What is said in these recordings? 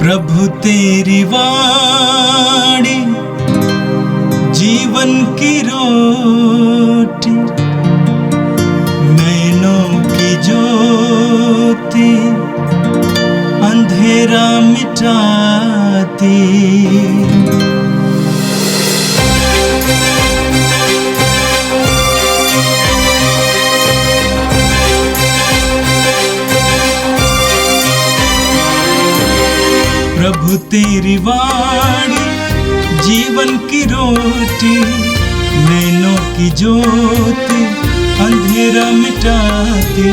प्रभु तेरी वाणी जीवन की रोटी, नैनों की ज्योति अंधेरा मिटाती। प्रभु तेरी वाणी जीवन की रोटी, नैनों की ज्योति अंधेरा मिटाती।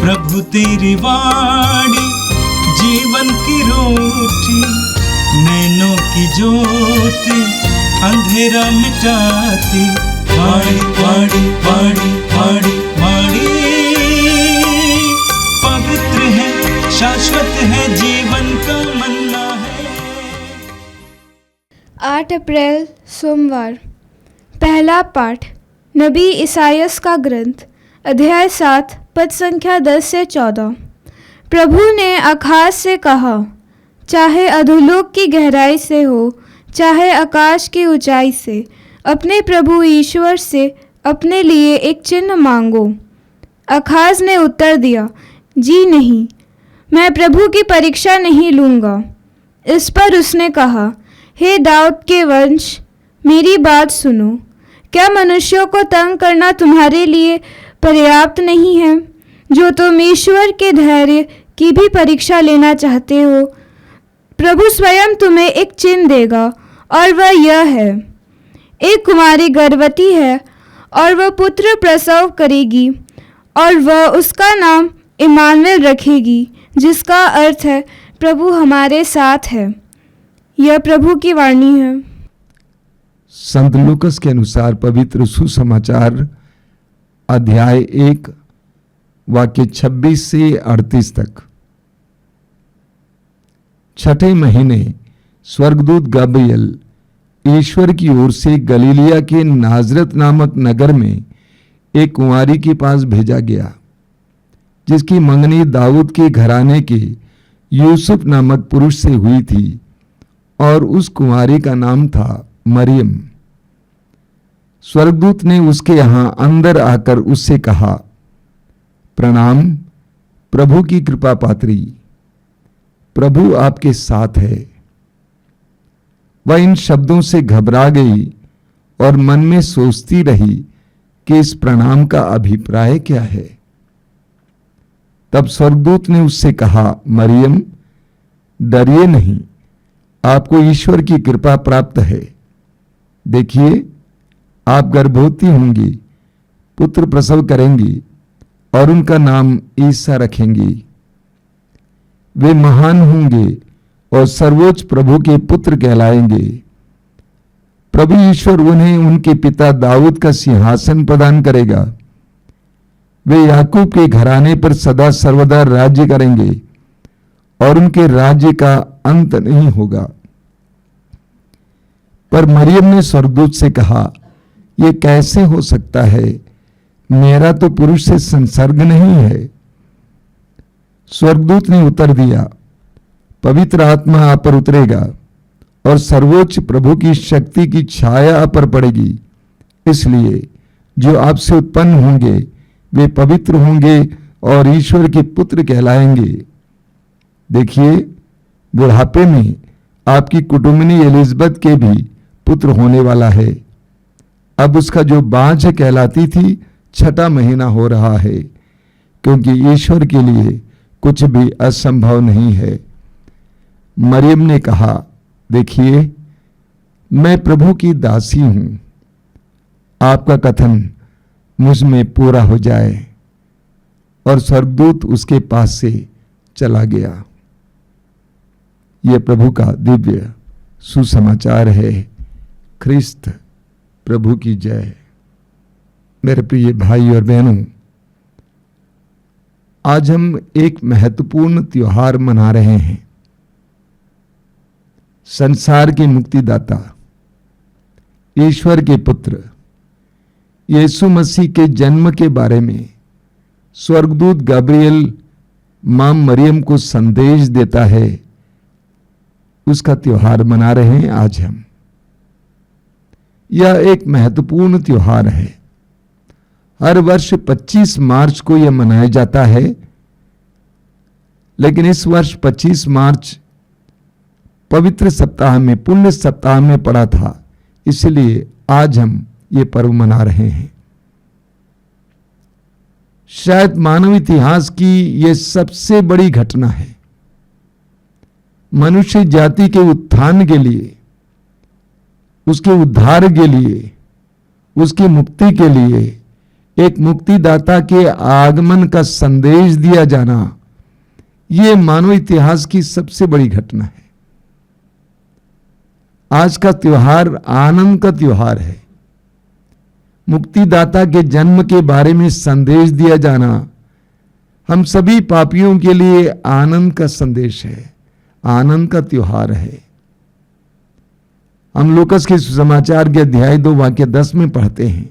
प्रभु तेरी वाणी जीवन की रोटी, नैनों की ज्योति अंधेरा मिटाती। वाणी वाणी वाणी वाणी वाणी पवित्र है, शाश्वत है, जीवन का मन्ना है। 8 अप्रैल सोमवार। पहला पाठ नबी इसायास का ग्रंथ, अध्याय 7 पद संख्या 10 से 14। प्रभु ने आकाश से कहा, चाहे अधोलोक की गहराई से हो, चाहे आकाश की ऊंचाई से, अपने प्रभु ईश्वर से अपने लिए एक चिन्ह मांगो। आकाश ने उत्तर दिया, जी नहीं, मैं प्रभु की परीक्षा नहीं लूँगा। इस पर उसने कहा, हे दाऊद के वंश, मेरी बात सुनो। क्या मनुष्यों को तंग करना तुम्हारे लिए पर्याप्त नहीं है, जो तुम ईश्वर के धैर्य की भी परीक्षा लेना चाहते हो? प्रभु स्वयं तुम्हें एक चिन्ह देगा, और वह यह है, एक कुमारी गर्भवती है और वह पुत्र प्रसव करेगी, और वह उसका नाम इम्मानुएल रखेगी, जिसका अर्थ है प्रभु हमारे साथ है। यह प्रभु की वाणी है। संत लूकस के अनुसार पवित्र सुसमाचार अध्याय 1 वाक्य 26 से 38 तक। छठे महीने स्वर्गदूत गब्रिएल ईश्वर की ओर से गलीलिया के नाजरत नामक नगर में एक कुंवारी के पास भेजा गया, जिसकी मंगनी दाऊद के घराने के यूसुफ नामक पुरुष से हुई थी, और उस कुंवारी का नाम था मरियम। स्वर्गदूत ने उसके यहां अंदर आकर उससे कहा, प्रणाम प्रभु की कृपा पात्री, प्रभु आपके साथ है। वह इन शब्दों से घबरा गई और मन में सोचती रही कि इस प्रणाम का अभिप्राय क्या है। तब स्वर्गदूत ने उससे कहा, मरियम, डरिए नहीं, आपको ईश्वर की कृपा प्राप्त है। देखिए, आप गर्भवती होंगी, पुत्र प्रसव करेंगी, और उनका नाम ईसा रखेंगी। वे महान होंगे और सर्वोच्च प्रभु के पुत्र कहलाएंगे। प्रभु ईश्वर उन्हें उनके पिता दाऊद का सिंहासन प्रदान करेगा। वे याकूब के घराने पर सदा सर्वदा राज्य करेंगे, और उनके राज्य का अंत नहीं होगा। पर मरियम ने स्वर्गदूत से कहा, यह कैसे हो सकता है? मेरा तो पुरुष से संसर्ग नहीं है। स्वर्गदूत ने उत्तर दिया, पवित्र आत्मा आप पर उतरेगा, और सर्वोच्च प्रभु की शक्ति की छाया आप पर पड़ेगी। इसलिए जो आपसे उत्पन्न होंगे वे पवित्र होंगे और ईश्वर के पुत्र कहलाएंगे। देखिए, बुढ़ापे में आपकी कुटुंबिनी एलिजबेथ के भी पुत्र होने वाला है। अब उसका जो बाँझ कहलाती थी, 6ठा महीना हो रहा है, क्योंकि ईश्वर के लिए कुछ भी असंभव नहीं है। मरियम ने कहा, देखिए, मैं प्रभु की दासी हूं, आपका कथन मुझ में पूरा हो जाए। और स्वर्गदूत उसके पास से चला गया। यह प्रभु का दिव्य सुसमाचार है। ख्रिस्त प्रभु की जय। मेरे प्रिय भाई और बहनों, आज हम एक महत्वपूर्ण त्योहार मना रहे हैं। संसार के मुक्तिदाता, ईश्वर के पुत्र यीशु मसीह के जन्म के बारे में स्वर्गदूत गब्रिएल मां मरियम को संदेश देता है उसका त्योहार मना रहे हैं आज हम। यह एक महत्वपूर्ण त्योहार है। हर वर्ष 25 मार्च को यह मनाया जाता है, लेकिन इस वर्ष 25 मार्च पवित्र सप्ताह में, पुण्य सप्ताह में पड़ा था, इसलिए आज हम ये पर्व मना रहे हैं। शायद मानव इतिहास की यह सबसे बड़ी घटना है। मनुष्य जाति के उत्थान के लिए, उसके उद्धार के लिए, उसकी मुक्ति के लिए एक मुक्तिदाता के आगमन का संदेश दिया जाना, यह मानव इतिहास की सबसे बड़ी घटना है। आज का त्योहार आनंद का त्योहार है। मुक्तिदाता के जन्म के बारे में संदेश दिया जाना हम सभी पापियों के लिए आनंद का संदेश है, आनंद का त्योहार है। हम लूकास के सुसमाचार के अध्याय 2 वाक्य 10 में पढ़ते हैं,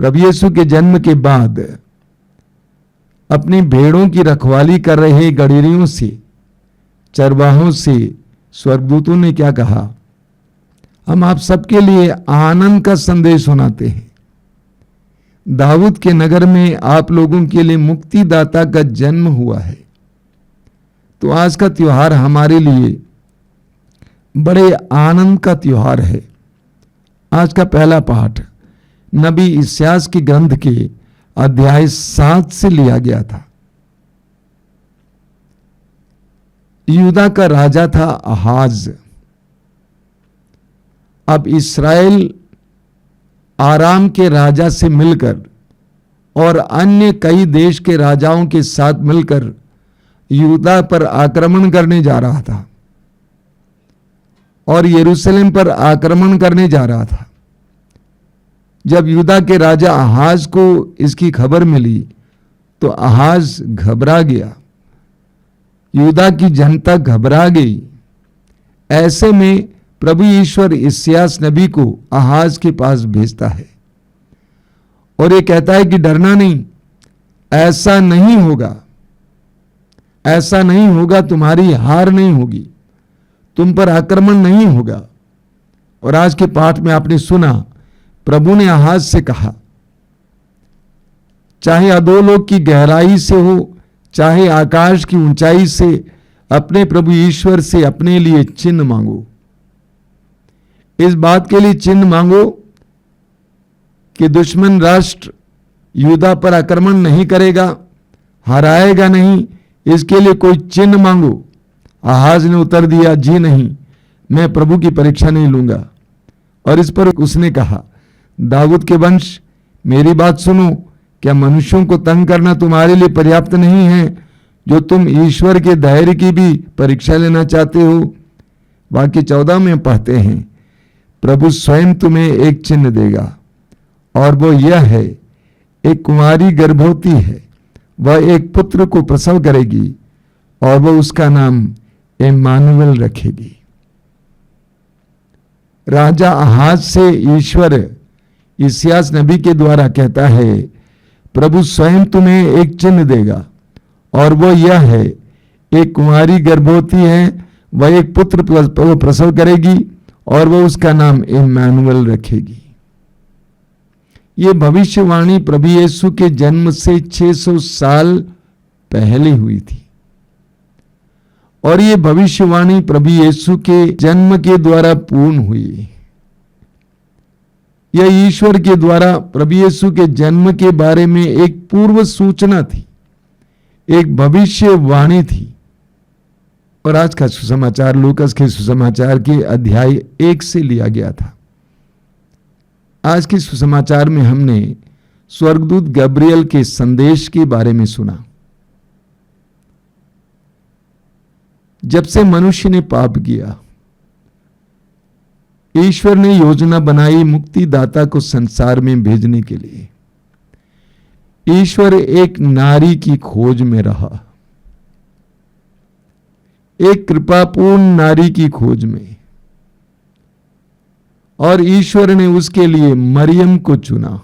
प्रभु यीशु के जन्म के बाद अपनी भेड़ों की रखवाली कर रहे गड़ेरियों से, चरवाहों से स्वर्गदूतों ने क्या कहा? हम आप सबके लिए आनंद का संदेश सुनाते हैं। दाऊद के नगर में आप लोगों के लिए मुक्तिदाता का जन्म हुआ है। तो आज का त्योहार हमारे लिए बड़े आनंद का त्योहार है। आज का पहला पाठ नबी इस्यास के ग्रंथ के अध्याय 7 से लिया गया था। यूदा का राजा था आहाज। अब इस्राएल आराम के राजा से मिलकर और अन्य कई देश के राजाओं के साथ मिलकर यूदा पर आक्रमण करने जा रहा था और यरूशलेम पर आक्रमण करने जा रहा था। जब यूदा के राजा आहाज को इसकी खबर मिली तो आहाज घबरा गया, यूदा की जनता घबरा गई। ऐसे में प्रभु ईश्वर इस्यास नबी को आहाज के पास भेजता है और ये कहता है कि डरना नहीं, ऐसा नहीं होगा, ऐसा नहीं होगा, तुम्हारी हार नहीं होगी, तुम पर आक्रमण नहीं होगा। और आज के पाठ में आपने सुना, प्रभु ने आहाज से कहा, चाहे अधोलोक की गहराई से हो, चाहे आकाश की ऊंचाई से, अपने प्रभु ईश्वर से अपने लिए चिन्ह मांगो। इस बात के लिए चिन्ह मांगो कि दुश्मन राष्ट्र यूदा पर आक्रमण नहीं करेगा, हराएगा नहीं, इसके लिए कोई चिन्ह मांगो। आहाज ने उत्तर दिया, जी नहीं, मैं प्रभु की परीक्षा नहीं लूंगा। और इस पर उसने कहा, दाऊद के वंश, मेरी बात सुनो, क्या मनुष्यों को तंग करना तुम्हारे लिए पर्याप्त नहीं है, जो तुम ईश्वर के धैर्य की भी परीक्षा लेना चाहते हो? वाक्य 14 में पढ़ते हैं, प्रभु स्वयं तुम्हें एक चिन्ह देगा और वो यह है, एक कुंवारी गर्भवती है, वह एक पुत्र को प्रसव करेगी और वह उसका नाम इम्मानुएल रखेगी। राजा आहाज से ईश्वर इस्यास नबी के द्वारा कहता है, प्रभु स्वयं तुम्हें एक चिन्ह देगा और वो यह है, एक कुंवारी गर्भवती है, वह एक पुत्र प्रसव करेगी और वह उसका नाम इम्मानुएल रखेगी। ये भविष्यवाणी प्रभु यीशु के जन्म से 600 साल पहले हुई थी और ये भविष्यवाणी प्रभु यीशु के जन्म के द्वारा पूर्ण हुई। यह ईश्वर के द्वारा प्रभु यीशु के जन्म के बारे में एक पूर्व सूचना थी, एक भविष्यवाणी थी। और आज का सुसमाचार लूकास के सुसमाचार के अध्याय 1 से लिया गया था। आज के सुसमाचार में हमने स्वर्गदूत गब्रियल के संदेश के बारे में सुना। जब से मनुष्य ने पाप किया, ईश्वर ने योजना बनाई मुक्तिदाता को संसार में भेजने के लिए। ईश्वर एक नारी की खोज में रहा, एक कृपापूर्ण नारी की खोज में, और ईश्वर ने उसके लिए मरियम को चुना।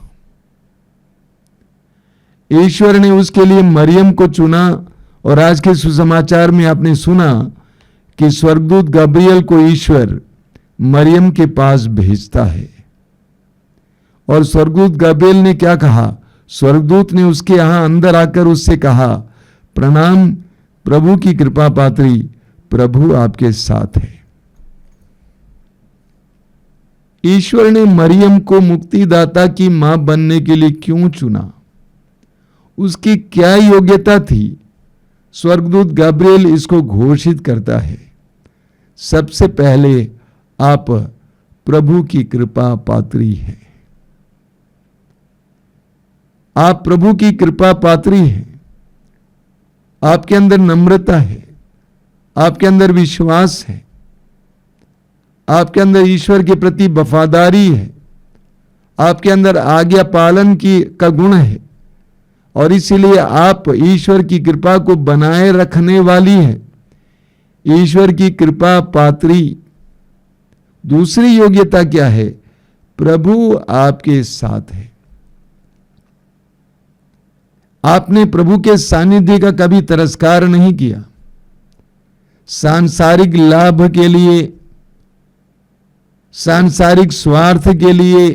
ईश्वर ने उसके लिए मरियम को चुना। और आज के सुसमाचार में आपने सुना कि स्वर्गदूत गब्रियल को ईश्वर मरियम के पास भेजता है। और स्वर्गदूत गब्रियल ने क्या कहा? स्वर्गदूत ने उसके यहां अंदर आकर उससे कहा, प्रणाम प्रभु की कृपा पात्री, प्रभु आपके साथ है। ईश्वर ने मरियम को मुक्तिदाता की मां बनने के लिए क्यों चुना? उसकी क्या योग्यता थी? स्वर्गदूत गब्रियल इसको घोषित करता है, सबसे पहले आप प्रभु की कृपा पात्री हैं। आप प्रभु की कृपा पात्री हैं। आपके अंदर नम्रता है, आपके अंदर विश्वास है, आपके अंदर ईश्वर के प्रति वफादारी है, आपके अंदर आज्ञा पालन का गुण है, और इसीलिए आप ईश्वर की कृपा को बनाए रखने वाली है, ईश्वर की कृपा पात्री। दूसरी योग्यता क्या है? प्रभु आपके साथ है। आपने प्रभु के सानिध्य का कभी तिरस्कार नहीं किया। सांसारिक लाभ के लिए, सांसारिक स्वार्थ के लिए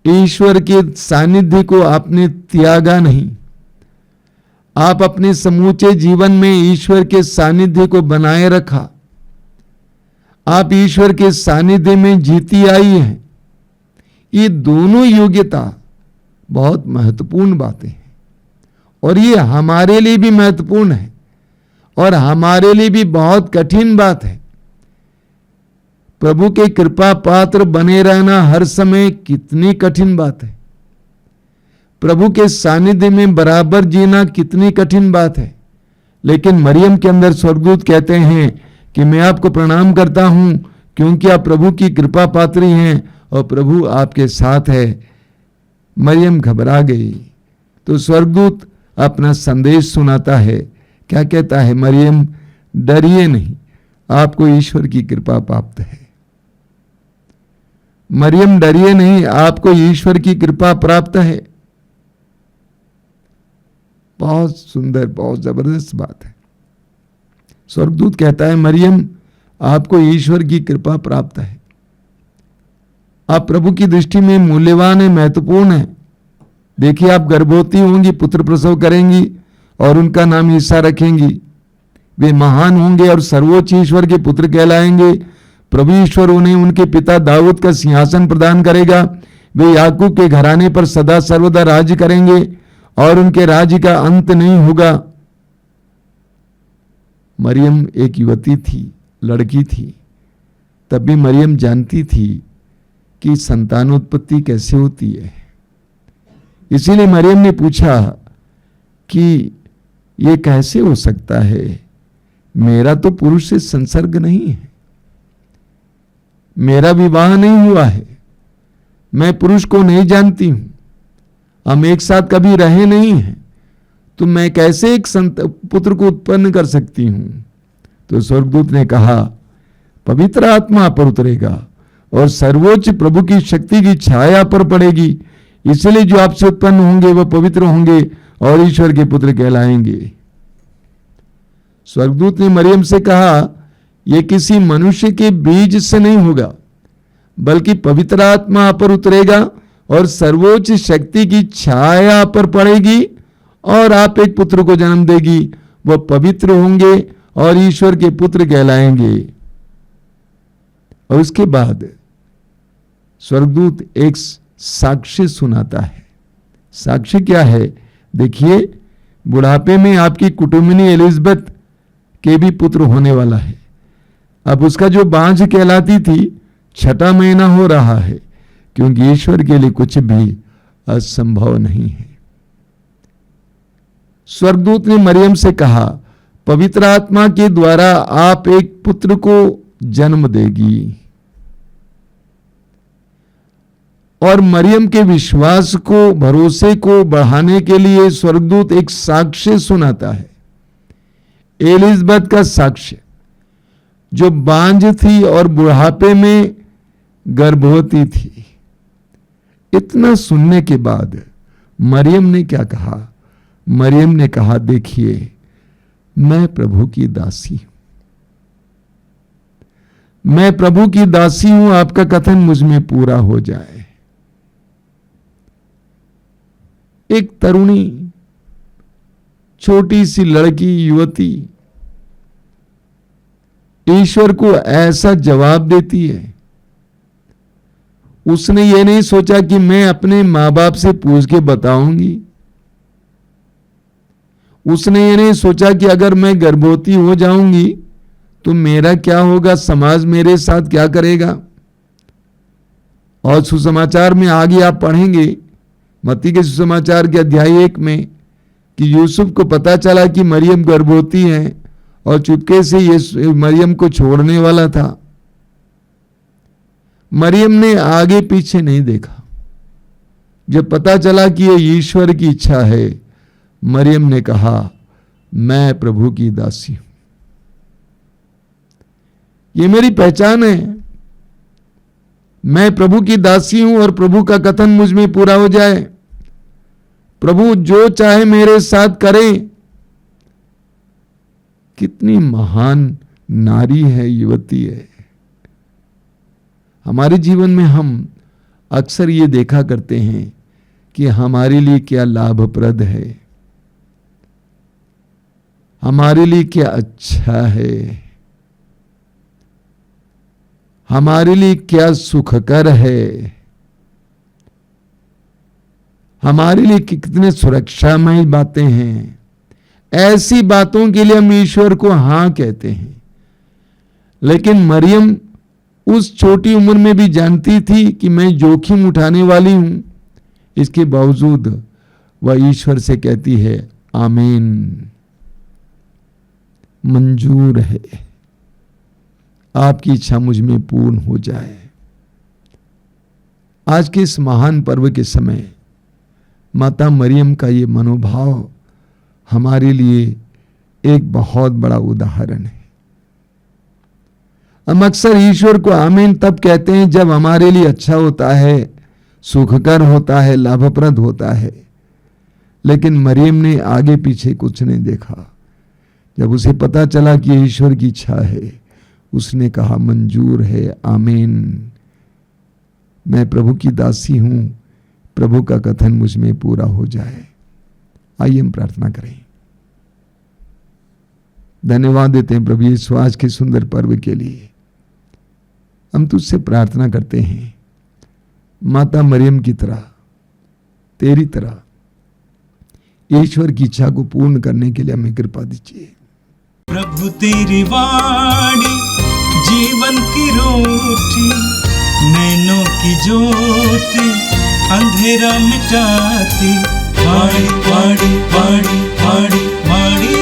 ईश्वर के सानिध्य को आपने त्यागा नहीं। आप अपने समूचे जीवन में ईश्वर के सानिध्य को बनाए रखा। आप ईश्वर के सानिध्य में जीती आई हैं। ये दोनों योग्यता बहुत महत्वपूर्ण बातें हैं, और ये हमारे लिए भी महत्वपूर्ण है और हमारे लिए भी बहुत कठिन बात है। प्रभु के कृपा पात्र बने रहना हर समय कितनी कठिन बात है। प्रभु के सानिध्य में बराबर जीना कितनी कठिन बात है। लेकिन मरियम के अंदर स्वर्गदूत कहते हैं कि मैं आपको प्रणाम करता हूं क्योंकि आप प्रभु की कृपा पात्री हैं और प्रभु आपके साथ है। मरियम घबरा गई तो स्वर्गदूत अपना संदेश सुनाता है। क्या कहता है? मरियम डरिए नहीं, आपको ईश्वर की कृपा प्राप्त है। मरियम डरिए नहीं, आपको ईश्वर की कृपा प्राप्त है। बहुत सुंदर, बहुत जबरदस्त बात है। स्वर्गदूत कहता है मरियम आपको ईश्वर की कृपा प्राप्त है। आप प्रभु की दृष्टि में मूल्यवान है, महत्वपूर्ण है। देखिए, आप गर्भवती होंगी, पुत्र प्रसव करेंगी और उनका नाम ईसा रखेंगी। वे महान होंगे और सर्वोच्च ईश्वर के पुत्र कहलाएंगे। प्रभु ईश्वर उन्हें उनके पिता दाऊद का सिंहासन प्रदान करेगा। वे याकूब के घराने पर सदा सर्वदा राज्य करेंगे और उनके राज्य का अंत नहीं होगा। मरियम एक युवती थी, लड़की थी। तब भी मरियम जानती थी कि संतानोत्पत्ति कैसे होती है। इसीलिए मरियम ने पूछा कि ये कैसे हो सकता है? मेरा तो पुरुष से संसर्ग नहीं है, मेरा विवाह नहीं हुआ है, मैं पुरुष को नहीं जानती हूं, हम एक साथ कभी रहे नहीं हैं, तो मैं कैसे एक पुत्र को उत्पन्न कर सकती हूं? तो स्वर्गदूत ने कहा, पवित्र आत्मा पर उतरेगा और सर्वोच्च प्रभु की शक्ति की छाया पर पड़ेगी, इसलिए जो आपसे उत्पन्न होंगे वह पवित्र होंगे और ईश्वर के पुत्र कहलाएंगे। स्वर्गदूत ने मरियम से कहा, यह किसी मनुष्य के बीज से नहीं होगा, बल्कि पवित्र आत्मा आप पर उतरेगा और सर्वोच्च शक्ति की छाया पर पड़ेगी और आप एक पुत्र को जन्म देगी। वह पवित्र होंगे और ईश्वर के पुत्र कहलाएंगे। और उसके बाद स्वर्गदूत एक साक्ष्य सुनाता है। साक्ष्य क्या है? देखिए, बुढ़ापे में आपकी कुटुंबिनी एलिजबेथ के भी पुत्र होने वाला है। अब उसका जो बांझ कहलाती थी, 6वां महीना हो रहा है, क्योंकि ईश्वर के लिए कुछ भी असंभव नहीं है। स्वर्गदूत ने मरियम से कहा, पवित्र आत्मा के द्वारा आप एक पुत्र को जन्म देगी। और मरियम के विश्वास को, भरोसे को बढ़ाने के लिए स्वर्गदूत एक साक्ष्य सुनाता है। एलिजबेथ का साक्ष्य, जो बांझ थी और बुढ़ापे में गर्भवती थी। इतना सुनने के बाद मरियम ने क्या कहा? मरियम ने कहा, देखिए, मैं प्रभु की दासी हूं, मैं प्रभु की दासी हूं, आपका कथन मुझ में पूरा हो जाए। एक तरुणी, छोटी सी लड़की, युवती ईश्वर को ऐसा जवाब देती है। उसने ये नहीं सोचा कि मैं अपने मां बाप से पूछ के बताऊंगी। उसने ये नहीं सोचा कि अगर मैं गर्भवती हो जाऊंगी तो मेरा क्या होगा, समाज मेरे साथ क्या करेगा। और सुसमाचार में आगे आप पढ़ेंगे मत्ती के सुसमाचार के अध्याय 1 में कि यूसुफ को पता चला कि मरियम गर्भवती है और चुपके से ये मरियम को छोड़ने वाला था। मरियम ने आगे पीछे नहीं देखा। जब पता चला कि ये ईश्वर की इच्छा है, मरियम ने कहा मैं प्रभु की दासी हूं, ये मेरी पहचान है, मैं प्रभु की दासी हूं और प्रभु का कथन मुझ में पूरा हो जाए। प्रभु जो चाहे मेरे साथ करें। कितनी महान नारी है, युवती है। हमारे जीवन में हम अक्सर ये देखा करते हैं कि हमारे लिए क्या लाभप्रद है, हमारे लिए क्या अच्छा है, हमारे लिए क्या सुखकर है, हमारे लिए कितने सुरक्षामय बातें हैं। ऐसी बातों के लिए हम ईश्वर को हां कहते हैं। लेकिन मरियम उस छोटी उम्र में भी जानती थी कि मैं जोखिम उठाने वाली हूं। इसके बावजूद वह ईश्वर से कहती है आमीन, मंजूर है, आपकी इच्छा मुझ में पूर्ण हो जाए। आज के इस महान पर्व के समय माता मरियम का ये मनोभाव हमारे लिए एक बहुत बड़ा उदाहरण है। हम अक्सर ईश्वर को आमीन तब कहते हैं जब हमारे लिए अच्छा होता है, सुखकर होता है, लाभप्रद होता है। लेकिन मरियम ने आगे पीछे कुछ नहीं देखा। जब उसे पता चला कि ईश्वर की इच्छा है, उसने कहा मंजूर है, आमीन, मैं प्रभु की दासी हूं, प्रभु का कथन मुझ में पूरा हो जाए। आइए हम प्रार्थना करें। धन्यवाद देते हैं प्रभु यीशु आज के सुंदर पर्व के लिए। हम तुझसे प्रार्थना करते हैं माता मरियम की तरह, तेरी तरह ईश्वर की इच्छा को पूर्ण करने के लिए हमें कृपा दीजिए। प्रभु तेरी वाणी जीवन की रोटी, नैनों की ज्योति अंधेरा मिटाती। वाणी वाणी वाणी वाणी वाणी